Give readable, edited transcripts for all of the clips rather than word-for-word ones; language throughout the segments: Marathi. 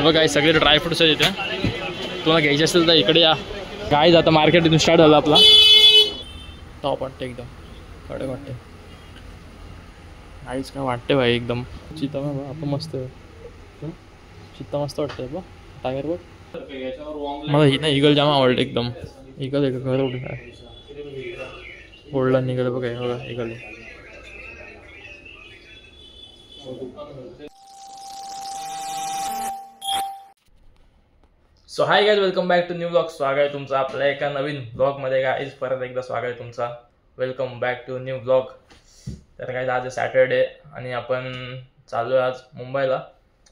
बघा हे सगळे ड्रायफ्रुट्स आहेत इथे. तुम्हाला घ्यायचे असेल तर इकडे या. गाईज आता मार्केट इथून स्टार्ट झालं आपला. टॉप वाटते एकदम कडक वाटते. गाईज काय वाटते भाई एकदम. चिता आपण मस्त चित्ता मस्त वाटतंय बघ. टायर बघ मला ही ना इगल जाम आवडते एकदम. इगल आहे घर उठून आहे गोल्डन निघालं बघा. बघा eagle. So hi guys, welcome back to new blog. स्वागत आहे तुमचं आपल्या एका नवीन ब्लॉगमध्ये. गाइज परत एकदा स्वागत आहे तुमचा. Welcome back to new blog. तर गाइज आज सॅटर्डे आणि आपण चाललो आहे आज मुंबईला.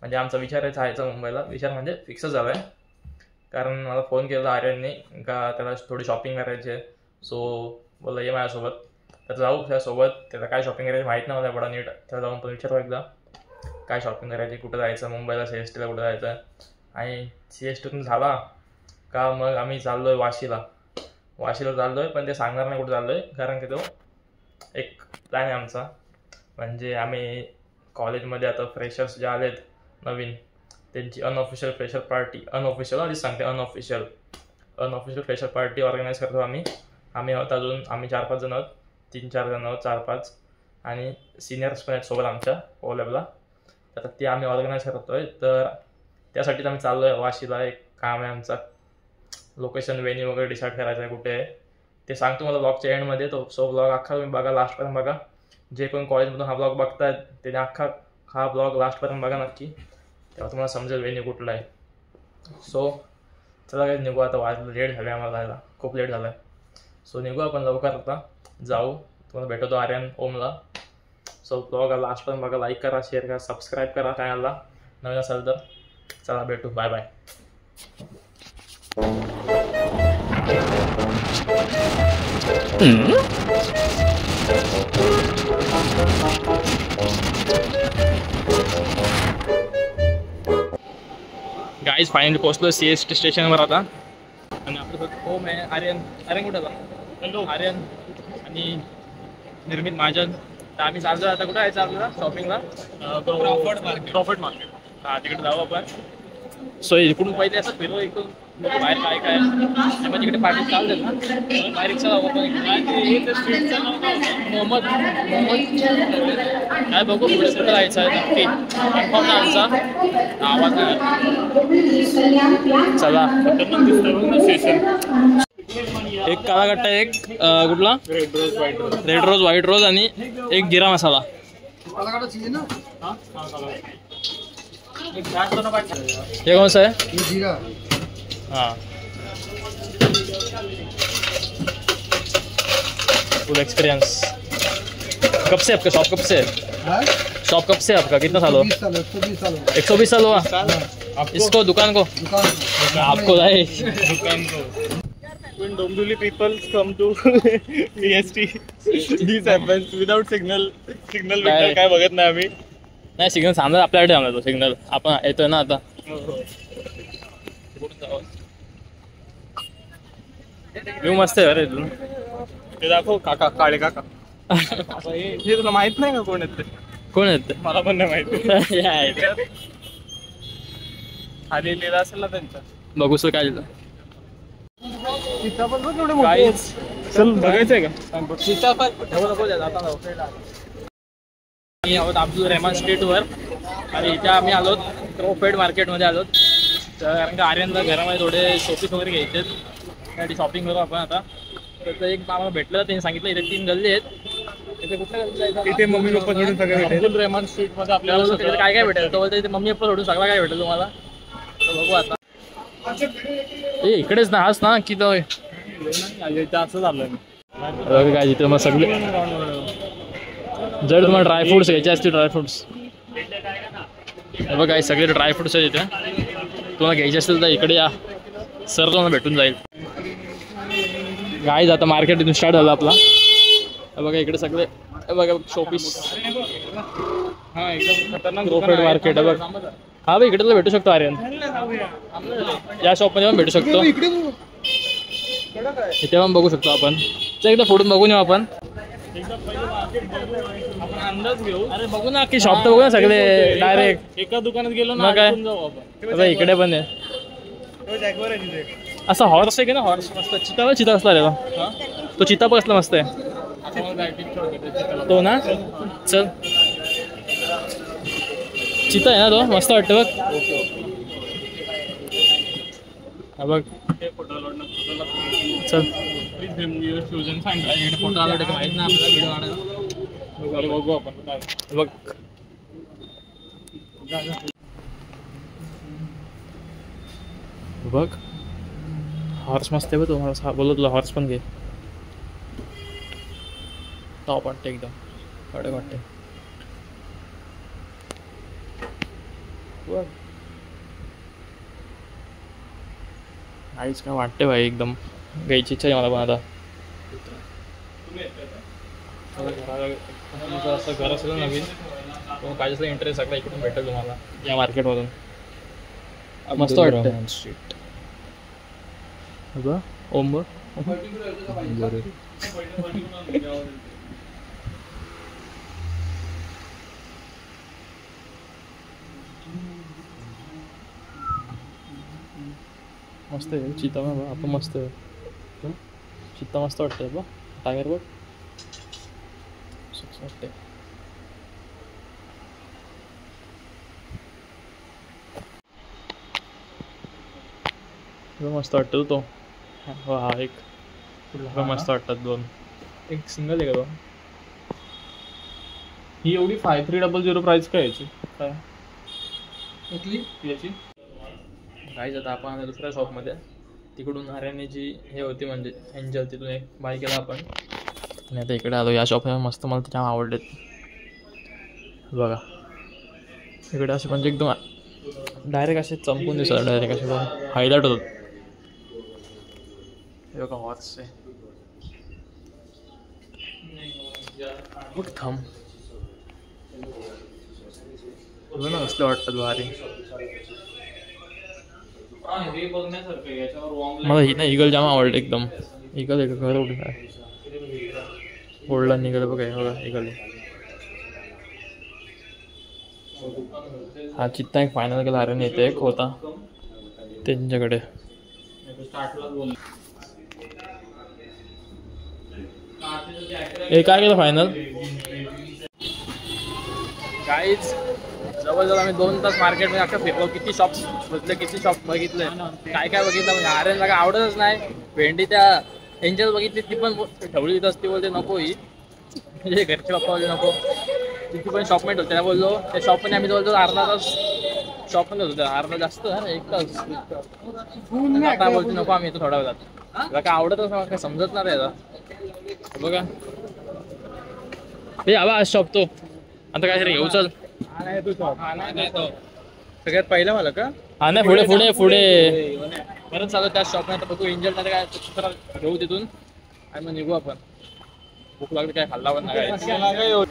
म्हणजे आमचा विचार आहे जायचा मुंबईला. विचार म्हणजे फिक्स झाला आहे. कारण मला फोन केला आर्यनने का त्याला थोडी शॉपिंग करायची आहे. सो बोलला ये माझ्यासोबत. तर जाऊ त्यासोबत. त्याला काय शॉपिंग करायची माहीत नाही मला बडा नीट. त्याला जाऊन पण विचारू एकदा काय शॉपिंग करायची, कुठं जायचं मुंबईला, CSTला कुठं जायचं. आणि CSTतून झाला का मग आम्ही चाललो आहे वाशीला चाललो आहे. पण ते सांगणार नाही कुठं चाललो आहे, कारण की तो एक प्लॅन आहे आमचा. म्हणजे आम्ही कॉलेजमध्ये आता फ्रेशर्स जे आलेत नवीन त्यांची अनऑफिशियल फ्रेशर पार्टी, अनऑफिशियल आधीच सांगते, अनऑफिशियल फ्रेशर पार्टी ऑर्गनाईज करतो आम्ही आहोत. अजून आम्ही 4-5 जण आहोत. 3-4 जण आहोत, 4-5 आणि सिनियर्स पण आहेत सोबत आमच्या कोलॅबला. तर ते आम्ही ऑर्गनाईज करतो आहे. तर त्यासाठीच आम्ही चाललो आहे वाशीला. एक काम आहे आमचा. लोकेशन वेन्यू वगैरे डिसाईड करायचं आहे कुठे आहे ते सांगतो मला ब्लॉगच्या एंडमध्ये. तो सो ब्लॉग अख्खा तुम्ही बघा, लास्टपर्यंत बघा. जे कोण कॉलेजमधून हा ब्लॉग बघतायत त्याने अख्खा हा ब्लॉग लास्टपर्यंत बघा नक्की. तेव्हा तुम्हाला समजेल वेन्यू कुठला आहे. सो चला काय निघू आता. वाजलं लेट झालं आहे आम्हाला जायला, खूप लेट झालं आहे. सो निघू आपण लवकर आता जाऊ. तुम्हाला भेटतो आर्यन ओमला. सो ब्लॉग लास्टपर्यंत बघा. लाईक करा, शेअर करा, सबस्क्राईब करा चॅनलला नवीन असेल तर. चला भेटू, बाय बाय. गाईज फायनली पोहोचलो CST स्टेशनवर आता. आणि आपल्यासोबत ओम आहे, आर्यन कुठे आला, आर्यन आणि निर्मित महाजन. तर आम्ही चाललो आता. कुठं आहे आपल्याला शॉपिंगला? Profit market. हा तिकडे जाऊ आपण. सो इकडून पहिले असं फिरू इकडून बाहेर काय काय म्हणजे इकडे पार्टी चालतात ना. बाहेर रिक्षा जाऊ आपण. मोहम्मद काय बघू पुढे कुठं जायचं आहे नक्की कन्फर्म ना आमचा आवाज नाही. चला एक काला गट्टा, एक कुठला रेड रोज व्हाईट रोज आणि एक जिरा मसाला. ये कौन सा है? ये जीरा. हाँ फुल एक्सपीरियंस. कब से आपका शॉप? कब से शॉप? कब से आपका? कितना साल हो? 120 साल हुआ इसको दुकान को आपको जाए दुकान को. When Dombivli people come to CST, this happens without signal काय बघत नाही आम्ही. नाही सिग्नल सांगणार आपल्याकडे आम्हाला. तो सिग्नल आपण येतोय ना आता. व्ह्यू मस्त आहे अरे. ते दाखव काका, काळे काका. हे तुला माहित नाही का कोण येते? कोण येते मला पण नाही माहिती. खाली लिहिलं असेल ना त्यांच्या. बघू सर काय लिहिलं. चल बघायचंय का सीताफळ? आम्ही आहोत अब्दुल रहमान स्ट्रीटवर आणि इथे आम्ही आलोत प्रॉफिट मार्केटमध्ये आलोत. कारण का आर्यनला घरामध्ये थोडे शोपीस वगैरे घ्यायचे त्यासाठी शॉपिंग करू आपण आता. तर एक आम्हाला भेटलं, त्यांनी सांगितलं इथे 3 गल्ली आहेत. इथे कुठल्या गल्ली जायचं? इथे मम्मी पप्पा सोडून सगळं अब्दुल रहमान स्ट्रीटमध्ये आपल्याला काय काय भेटेल? तो बोलतो इथे मम्मी पप्पा सोडून सगळं काय भेटेल तुम्हाला. तर बघू आता. ए इकडेच ना हाच ना की तो असं झालं काय तिथे मग सगळे. जर तुम्हाला ड्रायफ्रुट्स घ्यायचे असतील ड्रायफ्रुट्स बघा सगळे ड्रायफ्रुट्स आहेत इथे. तुम्हाला घ्यायचे असेल तर इकडे या सर, तुम्हाला भेटून जाईल. गाईज आता मार्केट इथून स्टार्ट झालं आपला. बघा इकडे सगळे बघा शोपीस. हा एकदम खतरनाक प्रॉफिट मार्केट आहे बघ. हा भाई इकडे भेटू शकतो आर्यन. या शॉपमध्ये पण भेटू शकतो. इथे पण बघू शकतो आपण. एकदा फोटो बघून येऊ आपण. अंदाज घेऊ. अरे बघू ना की शॉप तर बघू ना सगळे डायरेक्ट एका दुकानात गेलो ना मग काय? ऐकून जाऊ आपण. आता इकडे पण आहे असं हॉर्स आहे की ना हॉर्स मस्त चिता चिता असला रे तो चिता पण असला मस्त आहे तो ना चल चिता आहे ना तो मस्त वाटतं बघ हा बघ चल फोटो आला माहित ना आपल्याला व्हिडिओ आणायला बघू आपण काय. बघ बघ हॉर्स मस्त आहे बघ तुम्हाला बोललो तुला हॉर्स पण घे टॉप वाटते एकदम कडक वाटते आईच काय वाटते भाई एकदम घ्यायची इच्छा आहे मला पण आता असं घर असेल नवीन तुम्ही पाहिजे असलं इंटरेस्ट सगळं इकडून भेटेल तुम्हाला या मार्केटमधून मस्त वाटतं स्ट्रीट ओम मस्त आहे चिता बघ आपण मस्त आहे चित्ता मस्त वाटतंय बघ टायर बघ वाटते मस्त वाटतं तो हा एक मस्त वाटतात दोन एक सिंगल आहे का तो ही एवढी 5300 प्राइस काय याची काय याची काहीच आता आपण आलो दुसऱ्या शॉपमध्ये तिकडून हरियाणाची हे होती म्हणजे एंजल तिथून एक बाय केला आपण आणि आता इकडे आलो या शॉपमध्ये मस्त मला ते जाम आवडलेत बघा इकडे असे म्हणजे एकदम डायरेक्ट असे चमकून दिसतात डायरेक्ट असे बघा हायलाईट होतात हे बघा हॉर्स आहे बघ थांब ना असले वाटतात भारी मला ही ना इगल जाम आवडलं एकदम इगल आहे घर उठे काय ओढला निघालं बघा बघा इगल हा चित्ता एक फायनल केला अरे नेते एक होता त्यांच्याकडे हे काय केलं फायनल काहीच जवळजवळ आम्ही 2 तास मार्केटमध्ये अख्खा फिरलो किती शॉप्स बघितले किती शॉप बघितले काय काय बघितलं म्हणजे आर्यनला काय आवडतच नाही भेंडी त्या एंजल बघितली ती पण ठेवली असती बोलते नको ही म्हणजे घरचे पप्पा बोलते नको तिची पण शॉपमेट होते त्या बोललो त्या शॉपमध्ये आम्ही जवळजवळ अर्धा तास शॉपमध्ये होतो अर्धा जास्त ना 1 तास आता बोलते नको आम्ही इथं थोड्या वेळात तुला काय आवडतच नाही काय समजत नाही याचा बघा ते आवा आज शॉप तो आता काय तरी घेऊ चल सगळ्यात पहिला मला का हा नाही पुढे पुढे पुढे परत चालू त्या शॉपमध्ये बघू एंजल मध्ये काय घेऊ तिथून आणि मग निघू आपण भूक लागली काय खाल्ला पण नाही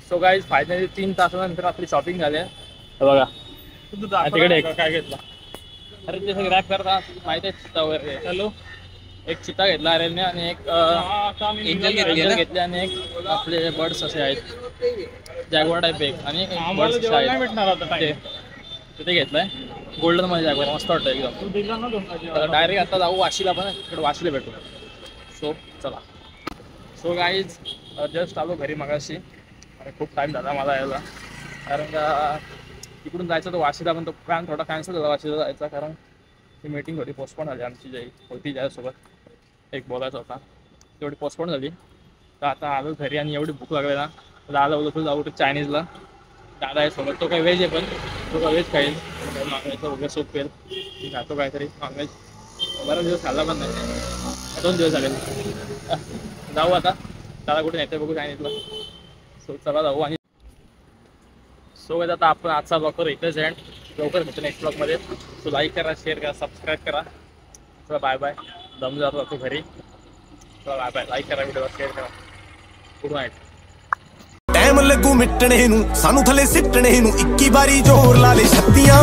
सो गाईज फायनली 3 तासानंतर आपली शॉपिंग झाली आहे बघा तिकडे काय घेतला अरे ते सगळं रॅप करता माहिती आहे चित्ता वगैरे हॅलो एक चित्ता घेतला अरेने आणि एक एंजल घेतले आणि एक आपले बर्ड्स असे आहेत जॅगवार टाईप एक आणि ते घेतलंय गोल्डन मध्ये जॅगवार मस्त वाटतं एकदम डायरेक्ट आता जाऊ वाशीला पण इकडे वाशीला भेटू सो चला सो गाईज जस्ट आलो घरी मगाशी आणि खूप टाईम झाला मला यायला कारण का तिकडून जायचं तो वाशीला पण तो प्लॅन थोडा कॅन्सल झाला वाशीला जायचा कारण ती मीटिंग थोडी पोस्टपोन झाली आमची जी होती ज्यासोबत एक बोलायचा होता तेवढी पोस्टपोन झाली तर आता आलो घरी आणि एवढी भूक लागली ना दादा बोलतो जाऊ चायनीजला दादा आहे सोबत तो काही व्हेज आहे पण तो काय व्हेज खाईल नॉनव्हेजचा वगैरे सूप पेल मी खातो काहीतरी नॉनव्हेज बराच दिवस खाल्ला पण नाही 2 दिवस झाले जाऊ आता दादा कुठे नेते बघू चायनीजला सो चला जाऊ आणि सो आता आपण आजचा ब्लॉग करू इथेच एंड लवकर भेटू नेक्स्ट ब्लॉगमध्ये सो लाईक करा शेअर करा सबस्क्राईब करा चला बाय बाय दम जातो घरी चला बाय बाय लाईक करा व्हिडिओ शेअर करा गुड नाईट ਲੱਗੂ ਮਿਟਣੇ ਨੂੰ ਸਾਨੂੰ ਥੱਲੇ ਸਿੱਟਣੇ ਨੂੰ 21 ਵਾਰੀ ਜ਼ੋਰ ਲਾ ਲੈ ਛੱਤੀਆਂ